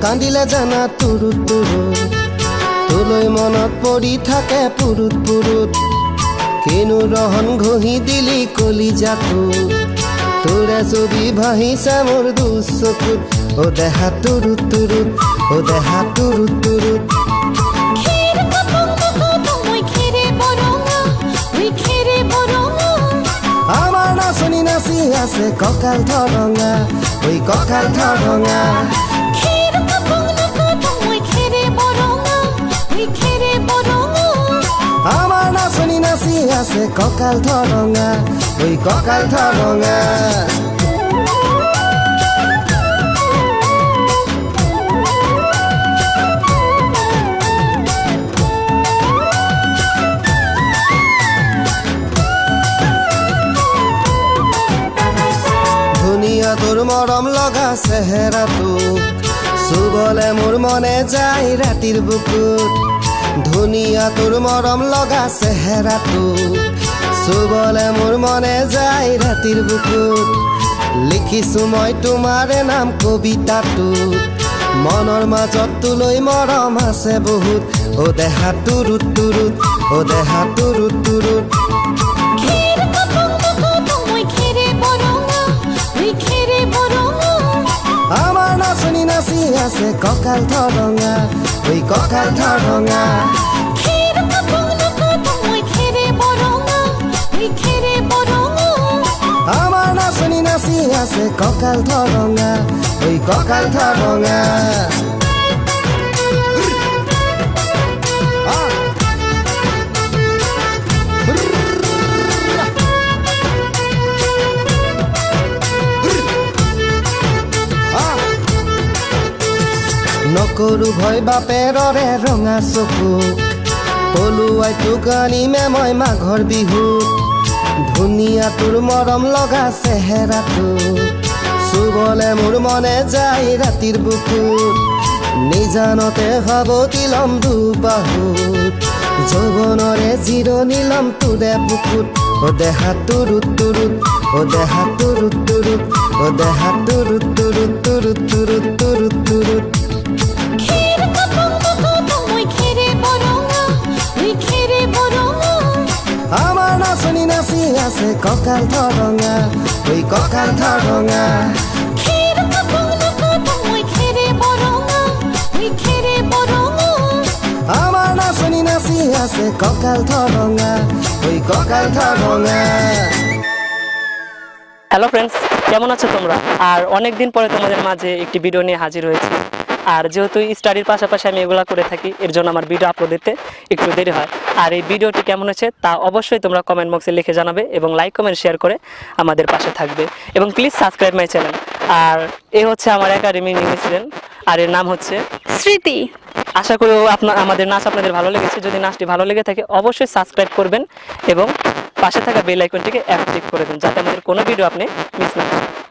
কান্দিলে জানা তুৰুত তুৰুত তোলৈ মনত পৰি থাকে পুৰুত পুৰুত কিনো ৰহন ঘঁহি দিলি কলিজাটো তোৰে ছবি ভাহিছে মোৰ দুচকুত ও দেহা তুৰুত তুৰুত ও দেহা তুৰুত তুৰুত আমাৰ নাচনি নাচি আছে কঁকাল ধৰঙা ঐ কঁকাল ধৰঙা আমাৰ নাচনি নাচি আছে কঁকাল ধৰঙা ঐ কঁকাল ধৰঙা ধুনীয়া তোৰ মৰম লগা চেহেৰাটো চুবলে মোৰ মনে যায় ৰাতিৰ বুকুত ধুনীয়া তোৰ মৰম লগা চেহেৰাটো চুবলে মোৰ মনে যায় ৰাতিৰ বুকুত লিখিছো মই তোমাৰে নাম কবিতাটো মনৰ মাজত তোলৈ মৰম আছে বহুত ও দেহা তুৰুত তুৰুত ও দেহা তুৰুত তুৰুত আমাৰ নাচনি নাচি আছে কঁকাল ধৰঙা ঐ কঁকাল ধৰঙা আমাৰ নাচনি নাচি আছে কঁকাল ধৰঙা ঐ কঁকাল ধৰঙা নকৰো ভয় বাপেৰৰে ৰঙা চকুক পলুৱাই তোক আনিমে মই মাঘৰ বিহুত ধুনীয়া তোৰ মৰম লগা চেহেৰাটো চুবলে মোৰ মনে যায় ৰাতিৰ বুকুত নিজানতে সাৱটি লম দুবাহুত যৌৱনৰে জিৰণি লম তোৰে বুকুত ও দেহা তুৰুত তুৰুত ও দেহা তুৰুত তুৰুত ও দেহা তুৰুত তুৰুত তুৰুত তুৰুত তুৰুত তুৰুত আমাৰ নাচনি নাচি আছে কঁকাল ধৰঙা ঐ কঁকাল ধৰঙা আমাৰ নাচনি নাচি আছে কঁকাল ধৰঙা ঐ কঁকাল ধৰঙা হ্যালো ফ্রেন্ডস, কেমন আছো তোমরা? আর অনেক দিন পরে তোমাদের মাঝে একটি ভিডিও নিয়ে হাজির হয়েছি। আর যেহেতু স্টাডির পাশাপাশি আমি এগুলো করে থাকি, এর জন্য আমার ভিডিও আপলোড দিতে একটু দেরি হয়। আর এই ভিডিওটি কেমন হয়েছে তা অবশ্যই তোমরা কমেন্ট বক্সে লিখে জানাবে এবং লাইক কমেন্ট শেয়ার করে আমাদের পাশে থাকবে এবং প্লিজ সাবস্ক্রাইব মাই চ্যানেল। আর এ হচ্ছে আমার একাডেমি নিউ স্টুডেন্ট, আর এর নাম হচ্ছে স্মৃতি। আশা করি আমাদের নাচ আপনাদের ভালো লেগেছে। যদি নাচটি ভালো লেগে থাকে অবশ্যই সাবস্ক্রাইব করবেন এবং পাশে থাকা বেল আইকনটিকে অ্যাক্টিভ করে দিন যাতে আমাদের কোনো ভিডিও আপনি মিস না করেন।